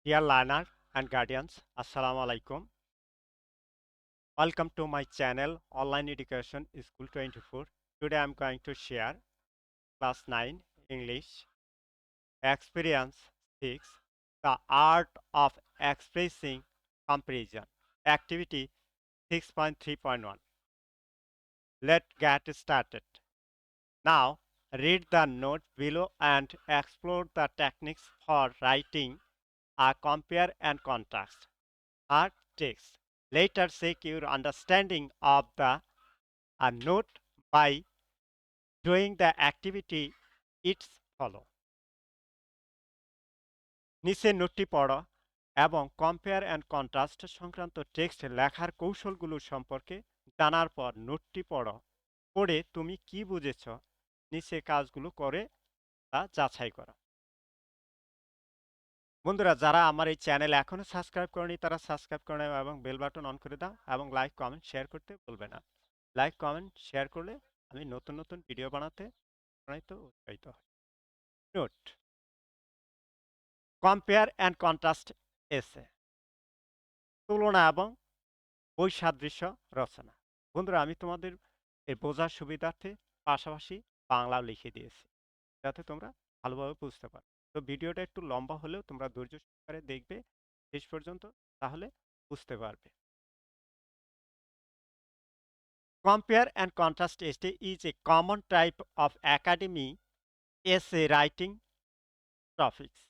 Dear learner and guardians, Assalamu alaikum. Welcome to my channel Online Education School 24. Today I am going to share class 9 English experience 6 the art of expressing comparison activity 6.3.1. Let's get started. Now read the note below and explore the techniques for writing a compare and contrast hard text. Later, check your understanding of the note by doing the activity it's follow. নিচে নোটটি পড়ো এবং compare and contrast সংক্রান্ত text লেখার কৌশলগুলো সম্পর্কে জানার পর নোটটি পড়ো পড়ে তুমি কি বুঝেছ নিচে কাজগুলো করে তা যাচাই করো। বন্ধুরা যারা আমার এই চ্যানেল এখনো সাবস্ক্রাইব করেনি তারা সাবস্ক্রাইব করে নাও এবং বেল বাটন অন করে দাও এবং লাইক কমেন্ট শেয়ার করতে ভুলবে না। লাইক কমেন্ট শেয়ার করলে আমি নতুন নতুন ভিডিও বানাইতে উৎসাহিত হই। নোট কম্পেয়ার অ্যান্ড কন্ট্রাস্ট এসে তুলনা এবং বৈসাদৃশ্য রচনা। বন্ধুরা আমি তোমাদের এই বোঝার সুবিধার্থে পাশাপাশি বাংলাও লিখে দিয়েছি যাতে তোমরা ভালোভাবে বুঝতে পারো। তো ভিডিওটা একটু লম্বা হলেও তোমরা ধৈর্য সহকারে দেখবে শেষ পর্যন্ত, তাহলে বুঝতে পারবে। Compare and contrast essay is a common type of academic essay writing topics.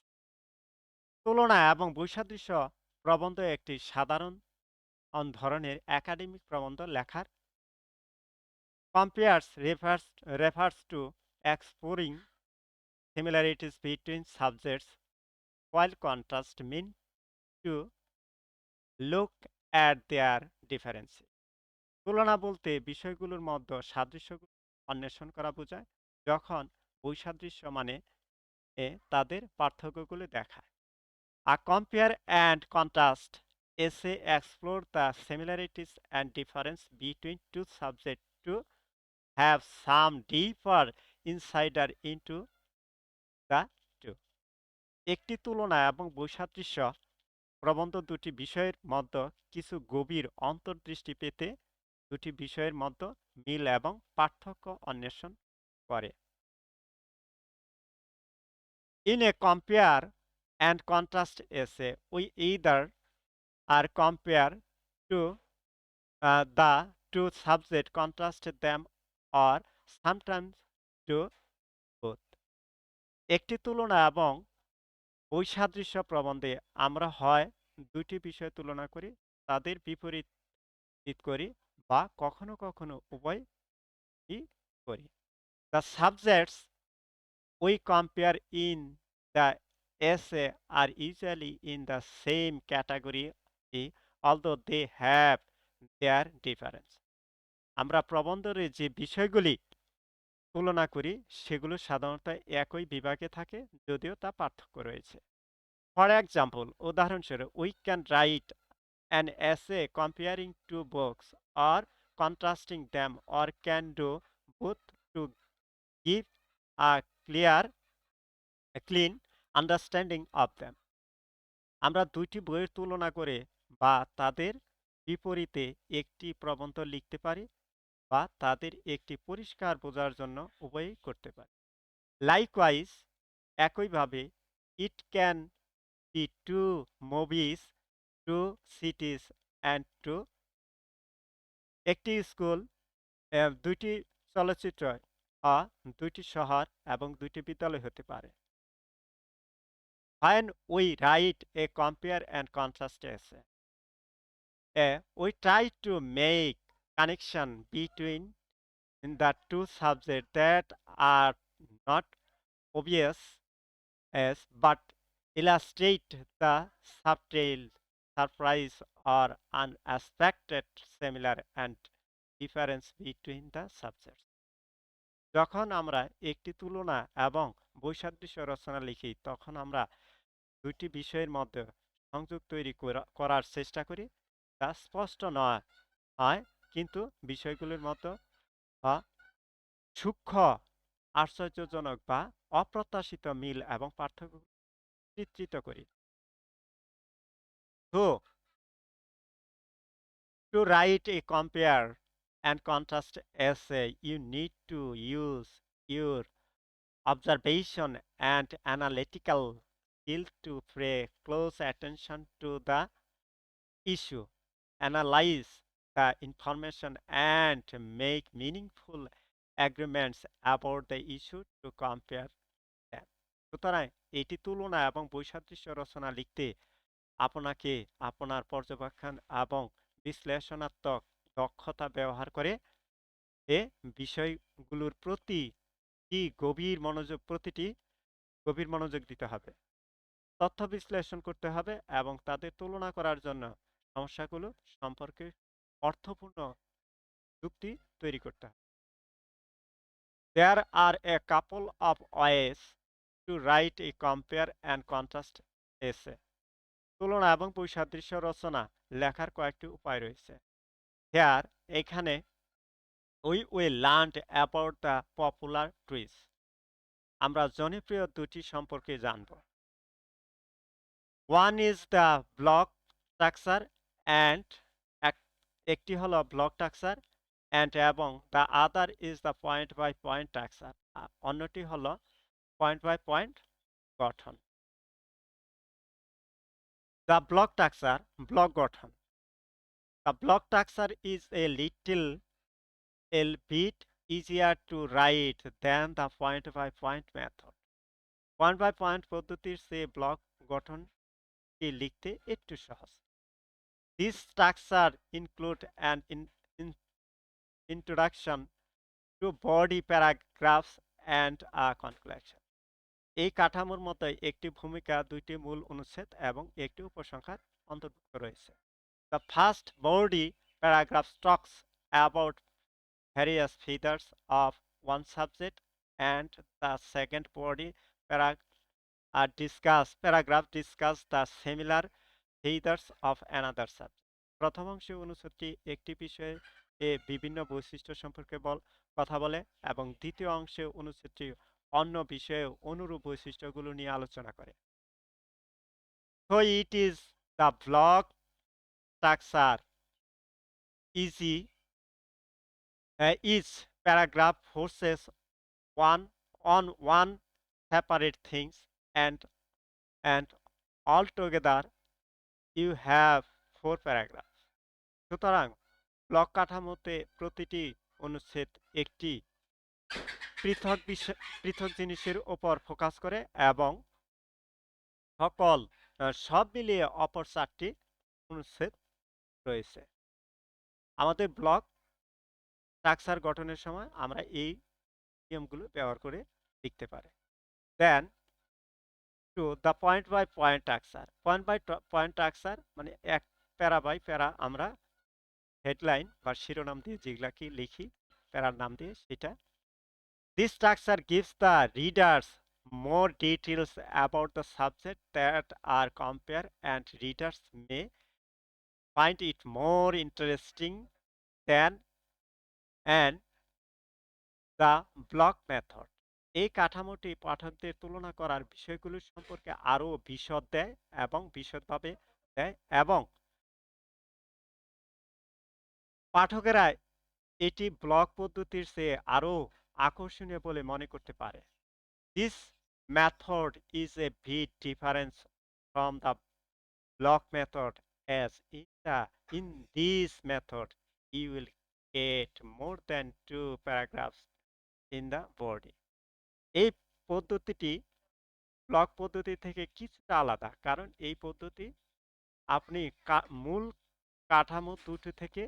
তুলনা এবং বৈসাদৃশ্য প্রবন্ধ একটি সাধারণ ধরনের একাডেমিক প্রবন্ধ লেখার compares refers to exploring similarities between subjects while contrast mean to look at their differences. তুলনা বলতে বিষয়গুলোর মধ্যে সাদৃশ্যগুলো অন্বেষণ করা বোঝায়, যখন বৈসাদৃশ্য মানে তাদের পার্থক্যগুলো দেখায়। A compare and contrast essay explore the similarities and difference between two subjects to have some deeper insight into the two. একটি তুলনা এবং বৈসাদৃশ্য প্রবন্ধ দুটি বিষয়ের মধ্যে কিছু গভীর অন্তর্দৃষ্টি পেতে দুটি বিষয়ের মধ্যে মিল এবং পার্থক্য অন্বেষণ করে। In a compare and contrast essay, we either are compare to the two subjects, contrast them, or sometimes do both. একটি তুলনা এবং বৈসাদৃশ্য প্রবন্ধে আমরা হয় দুটি বিষয় তুলনা করি, তাদের বিপরীত করি, বা কখনো কখনো উভয়ই করি। The subjects we compare in the essay are usually in the same category, although they have their difference. আমরা প্রবন্ধের যে বিষয়গুলি তুলনা করি সেগুলো সাধারণত একই বিভাগে থাকে, যদিও তা পার্থক্য রয়েছে। ফর এক্সাম্পল, উদাহরণস্বরূপ, we can write an essay comparing two books or contrasting them, or can do both to give a clean understanding of them. আমরা দুইটি বইয়ের তুলনা করে বা তাদের বিপরীতে একটি প্রবন্ধ লিখতে পারি, বা তাদের একটি পরিষ্কার বোঝার জন্য উভয়ই করতে পারি। লাইকওয়াইজ, একইভাবে, it can be two movies, two cities and two, একটি স্কুল, দুইটি চলচ্চিত্র, দুইটি শহর এবং দুইটি বিদ্যালয় হতে পারে। When we write a compare and contrast essay, we try to make connection between the two subjects that are not obvious as but illustrate the subtle surprise or unexpected similar and difference between the subjects. যখন আমরা একটি তুলনা এবং বৈসাদৃশ্য রচনা লিখি তখন আমরা দুইটি বিষয়ের মধ্যে সংযোগ তৈরি করার চেষ্টা করি, তা স্পষ্ট নয় হয়, কিন্তু বিষয়গুলির মধ্যে সূক্ষ্ম, আশ্চর্যজনক বা অপ্রত্যাশিত মিল এবং পার্থক্য চিত্রিত করি। So, to write a compare and contrast essay, you need to use your observation and analytical skill to pay close attention to the issue, analyze the information, and make meaningful agreements about the issue to compare them. সুতরাং এটি তুলনা এবং বৈসাদৃশ্য রচনা লিখতে আপনাকে আপনার পর্যবেক্ষণ এবং বিশ্লেষণাত্মক দক্ষতা ব্যবহার করে এ বিষয়গুলোর প্রতিটি গভীর মনোযোগ দিতে হবে। তথ্য বিশ্লেষণ করতে হবে এবং তাদের তুলনা করার জন্য সমস্যাগুলো সম্পর্কে অর্থপূর্ণ যুক্তি তৈরি করতে হবে। There are a couple of ways to write a compare and contrast essay. তুলনা এবং বৈসাদৃশ্য রচনা লেখার কয়েকটি উপায় রয়েছে। Here, এখানে we will learn about the popular trees. আমরা জনপ্রিয় দুটি সম্পর্কে জানব। One is the block structure and একটি হলো ব্লক স্ট্রাকচার and এবং the other is the point by point structure. অন্যটি হলো পয়েন্ট বাই পয়েন্ট গঠন। The block structure, ব্লক গঠন। The block structure is a little bit easier to write than the point by point method. Point by point পদ্ধতির চেয়ে block গঠনটি লিখতে একটু সহজ। This structure include an introduction to body paragraphs and a conclusion. এই কাঠামোর মতোই একটি ভূমিকা, দুইটি মূল অনুচ্ছেদ এবং একটি উপসংহার অন্তর্ভুক্ত রয়েছে। The first body paragraph talks about various features of one subject and the second body paragraph discuss the similar features of another subject. প্রথম অংশে অনুচ্ছেদটি একটি বিষয়ে বিভিন্ন বৈশিষ্ট্য সম্পর্কে কথা বলে এবং দ্বিতীয় অংশে অনুচ্ছেদটি অন্য বিষয়ে অনুরূপ বৈশিষ্ট্যগুলো নিয়ে আলোচনা করে। So it is the block structure easy. Each paragraph focuses on one separate things and altogether you have 4 paragraphs. সুতরাং ব্লক কাঠামোতে প্রতিটি অনুচ্ছেদ একটি পৃথক জিনিসের উপর ফোকাস করে এবং সব মিলিয়ে অপর 4টি অনুচ্ছেদ রয়েছে। আমাদের ব্লক স্ট্রাকচার গঠনের সময় আমরা এই নিয়মগুলো ব্যবহার করে লিখতে পারি। Then to the point by point structure. Point by point structure মানে এক প্যারা বাই প্যারা আমরা হেডলাইন বা শিরোনাম দিয়ে যেগুলাকে লিখি প্যারার নাম দিয়ে সেটা। This structure gives the readers more details about the subject that are compared and readers may find it more interesting than and the block method. এই কাঠামোটি পাঠকদের তুলনা করার বিষয়গুলো সম্পর্কে আরো বিশদ দেয় এবং বিশদভাবে দেয় এবং পাঠকেরা এটি ব্লক পদ্ধতির চেয়ে আরো আকর্ষণীয় বলে মনে করতে পারে। This method is a bit different from the block method as in this method you will get more than 2 paragraphs in the body. এই পদ্ধতিটি ব্লক পদ্ধতি থেকে কিছুটা আলাদা, কারণ এই পদ্ধতি আপনি মূল কাঠামো দুটো থেকে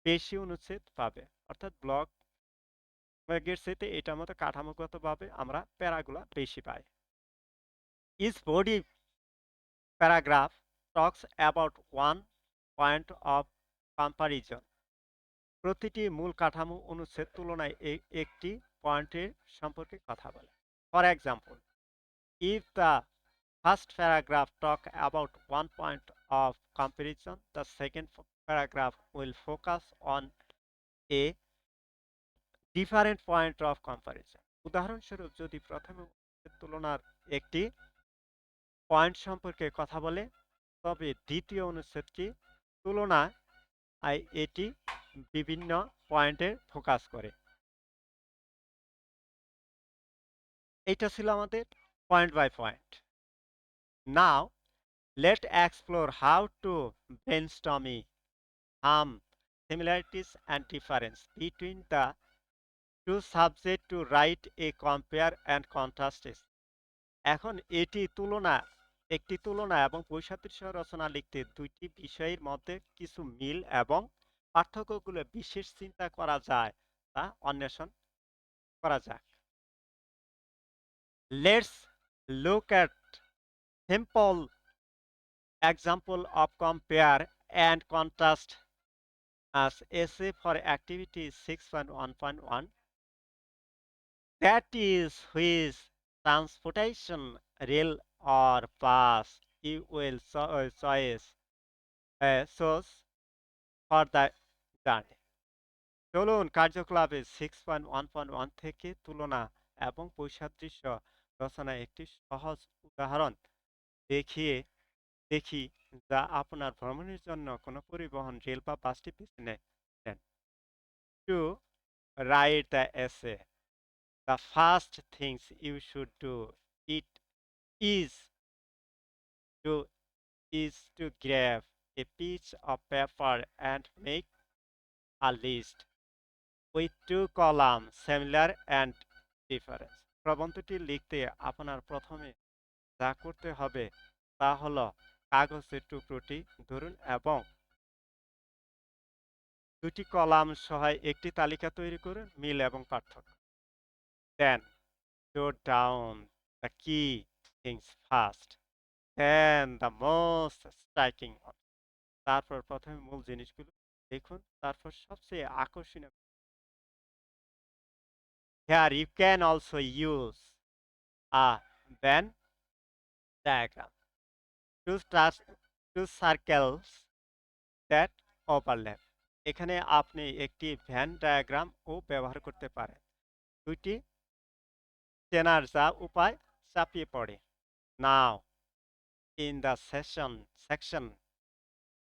বেশি অনুচ্ছেদ পাবে, অর্থাৎ ব্লক এর সাথে এটার মতো কাঠামোগতভাবে আমরা প্যারাগুলা বেশি পাই। Each body paragraph talks about one point of comparison. প্রতিটি মূল কাঠামো অনুচ্ছেদ তুলনায় একটি পয়েন্টের সম্পর্কে কথা বলে। For example, if the first paragraph talk about one point of comparison, the second paragraph will focus on a different point of comparison. উদাহরণস্বরূপ যদি প্রথমে তুলনার একটি পয়েন্ট সম্পর্কে কথা বলে তবে দ্বিতীয় অনুচ্ছেদটি তুলনা এটি বিভিন্ন পয়েন্টে ফোকাস করে। এটা ছিল আমাদের point by point. Now let's explore how to brainstorming similarities and difference between the two subjects to write a compare and contrast essay. এখন একটি তুলনা এবং বৈসাদৃশ্য রচনা লিখতে দুইটি বিষয়ের মধ্যে কিছু মিল এবং পার্থক্যগুলো বিশেষ চিন্তা করা যায় তা অন্বেষণ করা যাক। Let's look at simple example of compare and contrast as essay for activity 6.1.1, that is which transportation, rail or bus you will choose source for the journey. চলুন কার্যকলাপে 6.1.1 থেকে তুলনা এবং বৈসাদৃশ্য রচনায় একটি সহজ উদাহরণ দেখি যা আপনার ভ্রমণের জন্য কোনো পরিবহন রেল বা বাসটি বেছে নেন। To write the essay, the first things you should do it is to grab a piece of paper and make a list with two columns similar and different. প্রবন্ধটি লিখতে আপনার প্রথমে যা করতে হবে তা হলো কাগজের টুকরোটি ধরুন এবং দুটি কলাম সহ একটি তালিকা তৈরি করুন মিল এবং পার্থক্য। Then jot down the key things first, then the most striking one. তারপর প্রথমে মূল জিনিসগুলো দেখুন, তারপর সবচেয়ে আকর্ষণীয়। Here you can also use a Venn diagram to circles that overlap. এখানে আপনি একটি ভ্যান ডায়াগ্রাম ও ব্যবহার করতে পারেন দুইটি চেনার যা উপায় চাপিয়ে পড়ে। Now in the section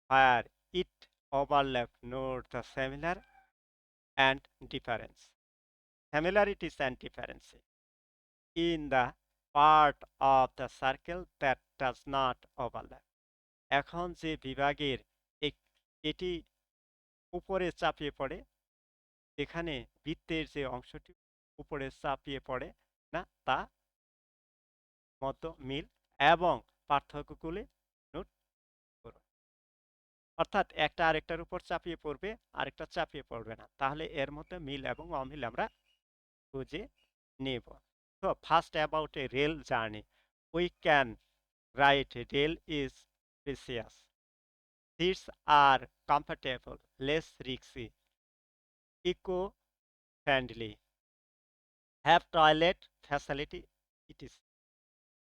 where it overlap, note the and difference similarities and difference in the part of the circle that does not overlap. এখন যে বিভাগের এটি উপরে চাপিয়ে পড়ে, এখানে বৃত্তের যে অংশটি উপরে চাপিয়ে পড়ে না তা মতো মিল এবং পার্থক্যগুলি নোট করুন। অর্থাৎ একটা আরেকটার উপর চাপিয়ে পড়বে, আরেকটা চাপিয়ে পড়বে না, তাহলে এর মধ্যে মিল এবং অমিল আমরা খুঁজে নেব। So first about a rail journey, we can write rail is precious. Seats are comfortable, less risky, eco-friendly, have toilet facility, it is.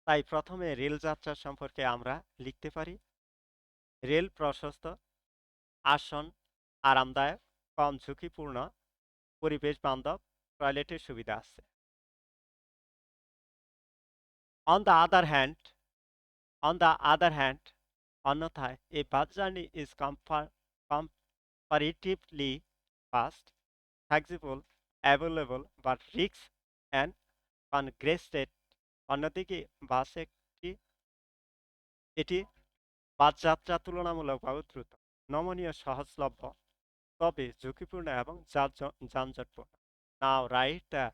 তাই প্রথমে রেল যাত্রা সম্পর্কে আমরা লিখতে পারি রেল প্রশস্ত, আসন আরামদায়ক, কম ঝুঁকিপূর্ণ, পরিবেশ বান্ধব, টয়লেটের সুবিধা আছে। On the other hand, অন্যথায় a bus journey is comparatively fast, flexible, available, but risks and congested. অন্যদিকে এটি বাস যাত্রা তুলনামূলকভাবে দ্রুত, নমনীয়, সহজলভ্য, তবে ঝুঁকিপূর্ণ এবং যানজটপূর্ণ। Now write the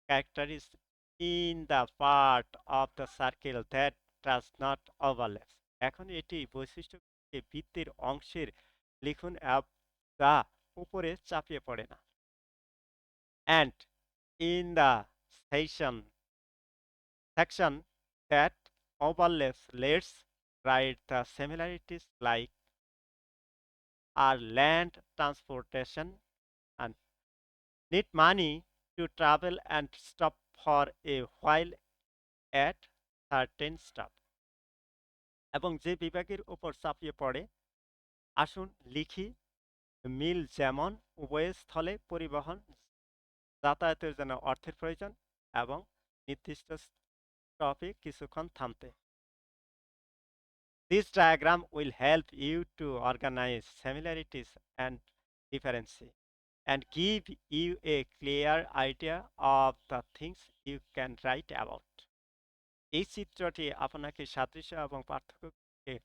characteristics in the part of the circle that does not overlap. এখন এটি বৈশিষ্ট্যকে বৃত্তের অংশের লিখুন যা উপরে চাপিয়ে পড়ে না। And in the section that overlaps, let's write the similarities like are land transportation and need money to travel and stop for a while at certain stop. এবং যে বিভাগের উপর চাপিয়ে পড়ে আসুন লিখি মিল যেমন উভয়স্থলে পরিবহন যাতায়াতের জন্য অর্থের প্রয়োজন এবং নির্দিষ্ট স্টপে কিছুক্ষণ থামতে। This diagram will help you to organize similarities and differences and give you a clear idea of the things you can write about. এই চিত্রটি আপনাকে সাদৃশ্য এবং পার্থক্যকে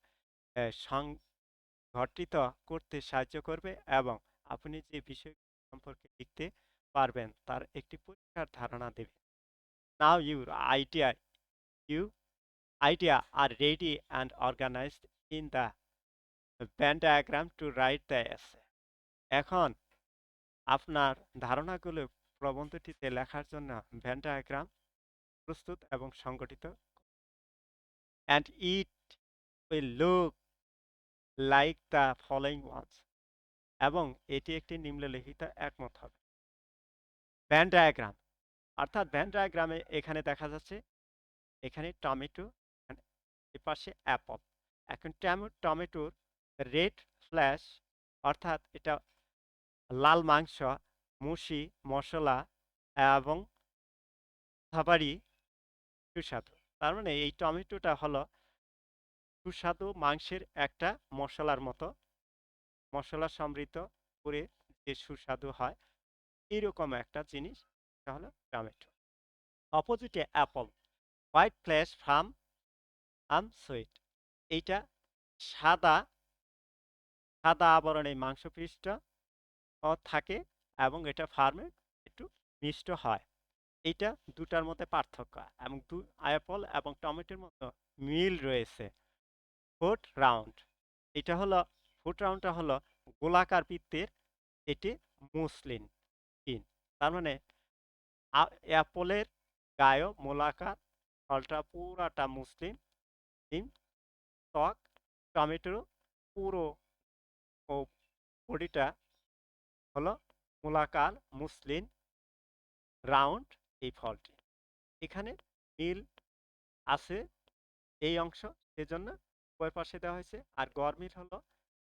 সংঘটিত করতে সাহায্য করবে এবং আপনি যে বিষয় সম্পর্কে লিখতে পারবেন তার একটি পরিষ্কার ধারণা দেবে। Now your you idea are ready and organized in the Venn diagram to write the essay. এখন আপনার ধারণাগুলো প্রবন্ধটিতে লেখার জন্য ভেন ডায়াগ্রাম প্রস্তুত এবং সংগঠিত, and it will look like the following ones, এবং এটি একটি নিম্নলিখিত একমত হবে। ভেন ডায়াগ্রাম অর্থাৎ ভেন ডায়াগ্রামে এখানে দেখা যাচ্ছে এখানে টমেটো, এপাশে অ্যাপল। এখন টমেটোর রেড ফ্ল্যাশ অর্থাৎ এটা লাল মাংস, মুশি মশলা এবং খাবারই সুস্বাদু। তার মানে এই টমেটোটা হলো সুস্বাদু মাংসের একটা মশলার মতো, মশলা সমৃদ্ধ করে যে সুস্বাদু হয় এরকম একটা জিনিস, এটা হলো টমেটো। অপোজিটে অ্যাপল, হোয়াইট ফ্লেশ ফ্রাম সুইট, এইটা সাদা সাদা আবরণে মাংসপৃষ্ঠ থাকে এবং এটা ফার্মে একটু মিষ্ট হয়। এইটা দুটার মধ্যে পার্থক্য এবং অ্যাপল এবং টমেটোর মধ্যে মিল রয়েছে। ফুট রাউন্ড, এটা হলো ফুট রাউন্ডটা হলো গোলাকার বৃত্তের, এটি মসলিন স্কিন। তার মানে অ্যাপলের গায়ে মোলাকার, ফলটা পুরাটা মসলিন ত্বক, টমেটোর পুরো বডিটা হলো মোলাকার মসলিন রাউন্ড এই ফলটি। এখানে মিল আছে এই অংশ, সেজন্য উভয় পাশে দেওয়া হয়েছে, আর গরমিল হলো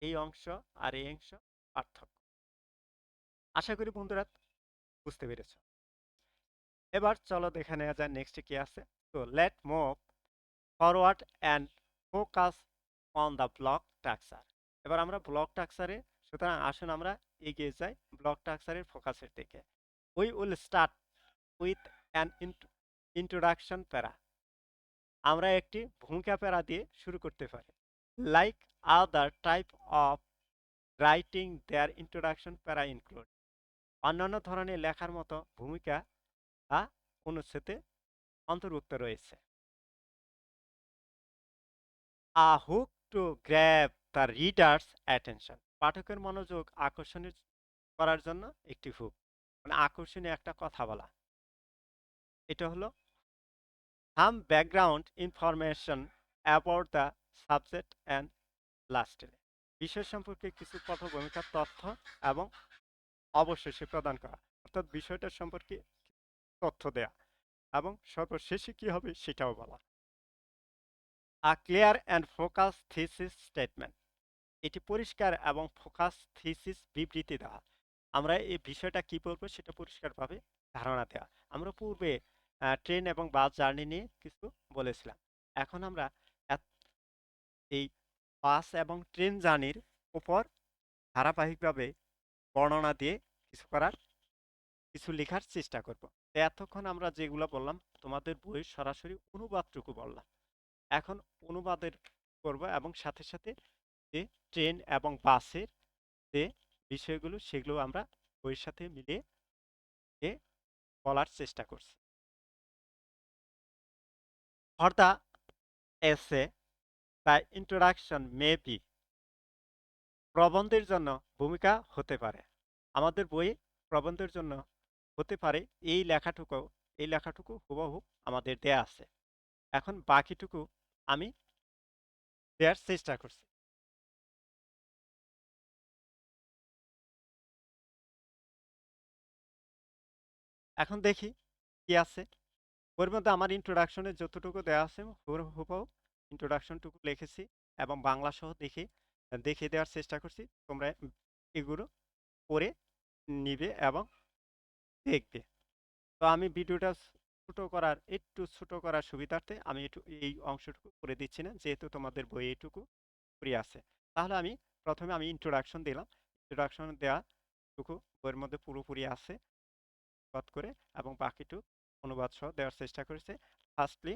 এই অংশ আর এই অংশ পার্থক্য। আশা করি বন্ধুরা বুঝতে পেরেছ। এবার চলো দেখে নেওয়া যায় নেক্সট কি আছে। তো let move forward and focus on the block structure. এবার আমরা ব্লক স্ট্রাকচারে, সুতরাং আসুন আমরা এগিয়ে যাই ব্লক স্ট্রাকচারের ফোকাসের দিকে। We will start with an introduction para. আমরা একটি ভূমিকা প্যারা দিয়ে শুরু করতে পারি। Like other type of writing their introduction para include. অন্যান্য ধরনের লেখার মতো ভূমিকা অনুচ্ছেদে অন্তর্ভুক্ত রয়েছে। A hook to grab the reader's attention, পাঠকের মনোযোগ আকর্ষণীয় করার জন্য একটি হুক, মানে আকর্ষণীয় একটা কথা বলা। এটা হলো some background information about the subject and lastly, বিষয় সম্পর্কে কিছু পটভূমিকার তথ্য এবং অবশেষে প্রদান করা, অর্থাৎ বিষয়টার সম্পর্কে তথ্য দেয়া এবং সর্বশেষে কি হবে সেটাও বলা। A clear and focus thesis statement, এটি পরিষ্কার এবং ফোকাস থিসিস বিবৃতি দেওয়া। আমরা এই বিষয়টা কি বলবো সেটা পরিষ্কারভাবে ধারণা দেওয়া। আমরা পূর্বে ট্রেন এবং বাস জার্নি নিয়ে কিছু বলেছিলাম। এখন আমরা এই বাস এবং ট্রেন জার্নির উপর ধারাবাহিকভাবে বর্ণনা দিয়ে কিছু লেখার চেষ্টা করব। এতক্ষণ আমরা যেগুলো বললাম তোমাদের বইয়ের সরাসরি অনুবাদটুকু বললাম, এখন অনুবাদের করব এবং সাথে সাথে যে ট্রেন এবং বাসের যে বিষয়গুলো সেগুলো আমরা বইয়ের সাথে মিলিয়ে বলার চেষ্টা করছি। For the essay the introduction may be, প্রবন্ধের জন্য ভূমিকা হতে পারে। আমাদের বইয়ে প্রবন্ধের জন্য হতে পারে এই লেখাটুকু হুবহু আমাদের দেয়া আছে। এখন বাকিটুকু আমি দেওয়ার চেষ্টা করছি। এখন দেখি কি আছে। ওর মধ্যে আমার ইন্ট্রোডাকশনে যতটুকু দেওয়া আছে হুবহু ইন্ট্রোডাকশনটুকু লিখেছি এবং বাংলা সহ দেখিয়ে দেওয়ার চেষ্টা করছি। তোমরা এগুলো পড়ে নিবে এবং দেখবে। তো আমি ভিডিওটা একটু ছোট করার সুবিধার্থে আমি একটু এই অংশটুকু করে দিচ্ছি না, যেহেতু তোমাদের বইয়ে এইটুকু ফ্রি আছে। তাহলে প্রথমে আমি ইন্ট্রোডাকশন দিলাম। ইন্ট্রোডাকশন দেওয়া টুকু বইয়ের মধ্যে পুরোপুরি আছে অনুবাদ করে, এবং বাকিটুকু অনুবাদ সহ দেওয়ার চেষ্টা করেছে। ফার্স্টলি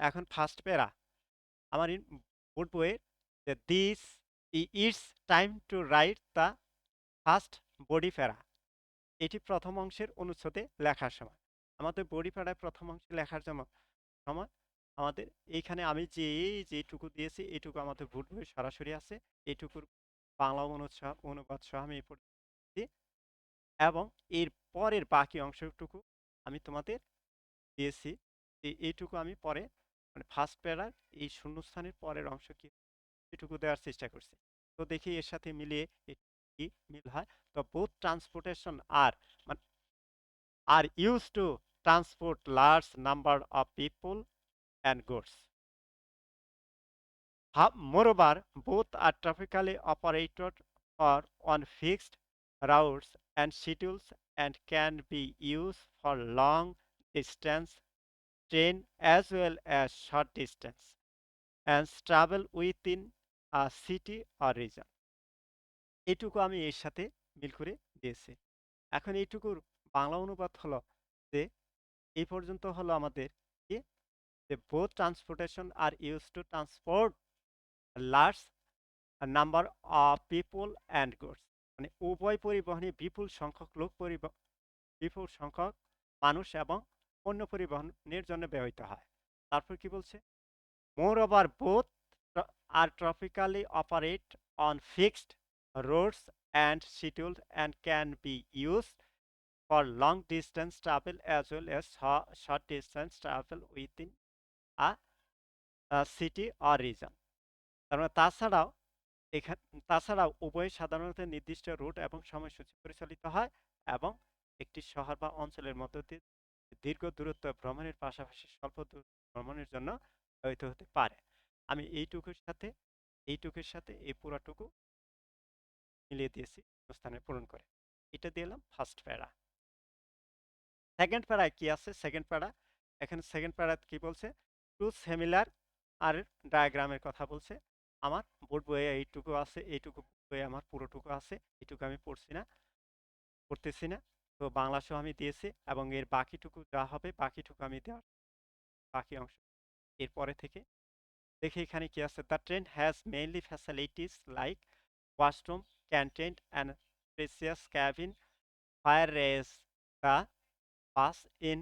এখন ফার্স্ট প্যারা আমার বোর্ড বইয়ের, যে this it's time to write the first body প্যারা, এটি প্রথম অংশের অনুচ্ছেদে লেখার সময়। আমাদের বডি প্যারায় প্রথম অংশে লেখার সময় আমাদের এইখানে আমি যেটুকু দিয়েছি এইটুকু আমাদের বোর্ড বইয়ে সরাসরি আছে। এইটুকুর বাংলা অনুবাদ সহ আমি পড়েছি, এবং এর পরের বাকি অংশটুকু আমি তোমাদের দিয়েছি। এইটুকু আমি পরে, মানে ফার্স্ট প্যারার এই শূন্যস্থানের পরের অংশ কি এটুকু দেওয়ার চেষ্টা করছি। তো দেখি এর সাথে মিলিয়ে কি মিল হয়। তো বোথ ট্রান্সপোর্টেশন মানে are used to transport large number of people and goods. Moreover, both are typically operated or on fixed routes and schedules, and can be used for long distance train as well as short distance and travel within a city or region. এটুকু আমি এর সাথে মিল করে দিয়েছি। এখন এইটুকুর বাংলা অনুবাদ হলো যে এই পর্যন্ত হলো আমাদের কি, যে both transportation are used to transport a large number of people and goods, মানে উভয় পরিবহনে বিপুল সংখ্যক মানুষ এবং পণ্য পরিবহনের জন্য ব্যবহৃত হয়। তারপর কি বলছে, moreover both are tropically operate on fixed roads and scheduled and can be used for long distance travel as well as short distance travel within a city or reason. তার মানে তাছাড়াও উভয় সাধারণত নির্দিষ্ট রুট এবং সময়সূচি পরিচালিত হয়, এবং একটি শহর বা অঞ্চলের মধ্য দিয়ে দীর্ঘ দূরত্ব ভ্রমণের পাশাপাশি স্বল্প দূরত্ব ভ্রমণের জন্য ব্যবহৃত হতে পারে। আমি এইটুকুর সাথে এই পুরাটুকু মিলিয়ে দিয়েছি স্থানে পূরণ করে। এটা দিলাম ফার্স্ট প্যারা। সেকেন্ড প্যারায় কি আছে? এখানে সেকেন্ড প্যারায় কি বলছে, টু সিমিলার আর ডায়াগ্রামের কথা বলছে। আমার বোর্ড বইয়ে এইটুকু আছে, এইটুকু বইয়ে আমার পুরোটুকু আছে, এইটুকু আমি পড়তেছি না। তো বাংলা সহ আমি দিয়েছি, এবং এর বাকিটুকু যা হবে বাকিটুকু আমি দেওয়ার বাকি অংশ এরপরে থেকে দেখি এখানে কি আছে। The train has mainly facilities like washroom, canteen and spacious cabin, whereas the bus in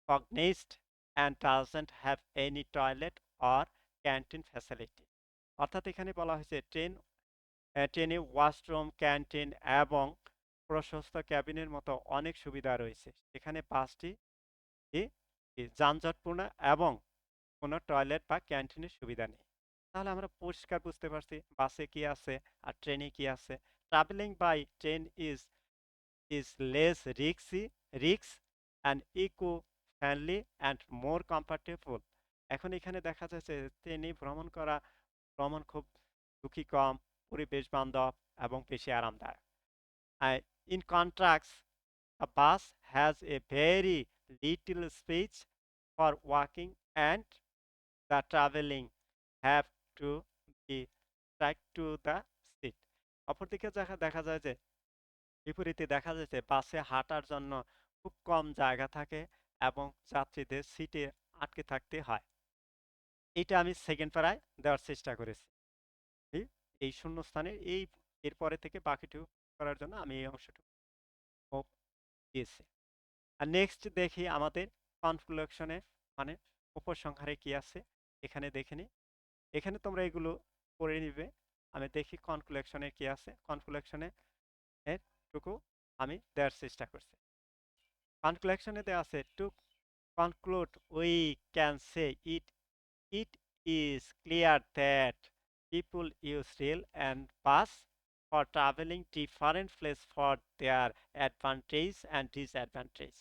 cognized and doesn't have any toilet or canteen facility. অর্থাৎ এখানে বলা হয়েছে ট্রেনে ওয়াশরুম, ক্যান্টিন এবং প্রশস্ত ক্যাবিনের মতো অনেক সুবিধা রয়েছে। এখানে বাসটি যানজটপূর্ণ এবং কোনো টয়লেট বা ক্যান্টিনের সুবিধা নেই। তাহলে আমরা পরিষ্কার বুঝতে পারছি বাসে কি আছে আর ট্রেনে কি আছে। Travelling by train is less risks and eco-friendly and more comfortable. এখন এখানে দেখা যাচ্ছে ট্রেনে ভ্রমণ খুব ঝুঁকি কম, পরিবেশ বান্ধব এবং বেশি আরামদায়ক। In contrast, a bus has a very little space for walking and the traveling have to be stuck to the seat. অপরদিকে দেখা যায় যে বিপরীতে দেখা যাচ্ছে বাসে হাঁটার জন্য খুব কম জায়গা থাকে এবং যাত্রীদের সিটে আটকে থাকতে হয়। এটা আমি সেকেন্ড প্যারায় দেওয়ার চেষ্টা করেছি। এই শূন্যস্থানে এরপরে থেকে বাকিটুকু করার জন্য আমি এই অংশটুকু দিয়েছি। আর নেক্সট দেখি আমাদের কনক্লুশনে, মানে উপসংহারে কি আছে এখানে দেখে নিই। এখানে তোমরা এগুলো পড়ে নিবে। আমি দেখি কনক্লুশনে কি আছে। কনক্লুশনে এটুকু আমি দেওয়ার চেষ্টা করছি। কনক্লুশনে দেওয়া আছে, two conclude we can say it is clear that people use rail and bus for traveling different places for their advantage and disadvantage.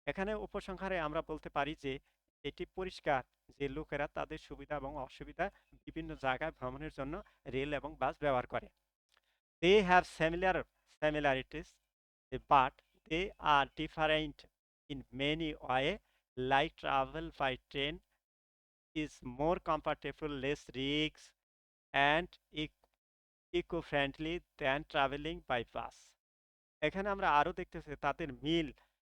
এখানে উপসংহারে আমরা বলতে পারি যে এটি পরিষ্কার যে লোকেরা তাদের সুবিধা এবং অসুবিধা বিভিন্ন জায়গায় ভ্রমণের জন্য রেল এবং বাস ব্যবহার করে। They have similarities, but they are different in many ways, like travel by train is more comfortable, less risks, and eco-friendly than traveling by bus. এখানে আমরা আরো দেখতেছি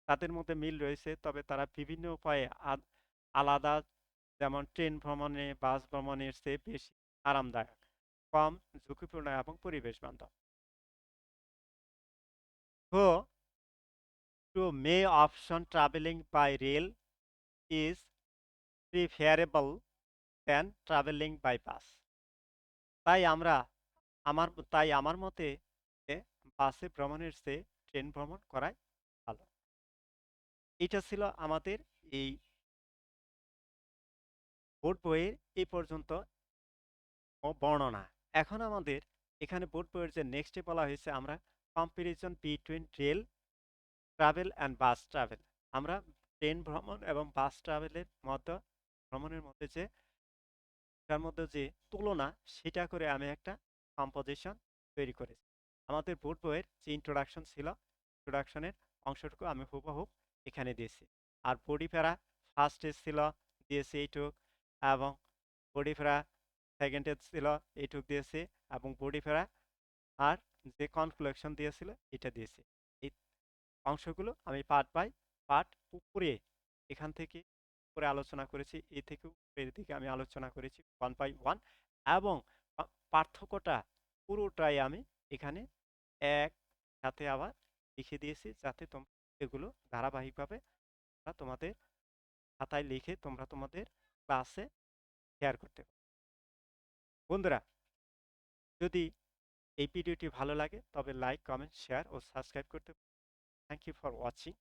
তাদের মধ্যে মিল রয়েছে, তবে তারা বিভিন্ন উপায়ে আলাদা, যেমন ট্রেন ভ্রমণে বাস ভ্রমণের চেয়ে বেশি আরামদায়ক, কম ঝুঁকিপূর্ণ এবং পরিবেশ বান্ধব। So, to may option traveling by rail is preferable than traveling by bus. তাই আমরা আমার মতে বাসে ভ্রমণের চেয়ে ট্রেন ভ্রমণ করাই ভালো। এটা ছিল আমাদের এই বোর্ড বইয়ের এই পর্যন্ত বর্ণনা। এখন আমাদের এখানে বোর্ড বইয়ের যে নেক্সটে বলা হয়েছে, আমরা comparison between rail travel and bus travel. আমরা ট্রেন ভ্রমণ এবং বাস ভ্রমণের মধ্যে তার মধ্যে যে তুলনা, সেটা করে আমি একটা কম্পোজিশন তৈরি করেছি। আমাদের বোর্ড বইয়ের যে ইন্ট্রোডাকশন ছিল, ইন্ট্রোডাকশনের অংশটুকু আমি হুবহুব এখানে দিয়েছি। আর বডি প্যারা ফার্স্টে ছিল দিয়েছি এইটুক, এবং বডি প্যারা সেকেন্ডে ছিল এইটুক দিয়েছি, এবং বডি প্যারা আর যে কনক্লুশন দিয়েছিল এটা দিয়েছি। এই অংশগুলো আমি পার্ট বাই পার্ট উপরে এখান থেকে উপরে আলোচনা করেছি, এ থেকে উপরের দিকে আমি আলোচনা করেছি 1 by 1, এবং পার্থক্যটা পুরোটাই আমি এখানে একসাথে আবার লিখে দিয়েছি, যাতে তোমরা এগুলো ধারাবাহিকভাবে তোমাদের খাতায় লিখে তোমরা তোমাদের ক্লাসে শেয়ার করতে পারো। বন্ধুরা, যদি এই ভিডিওটি ভালো লাগে তবে লাইক, কমেন্ট, শেয়ার ও সাবস্ক্রাইব করতে। Thank you for watching.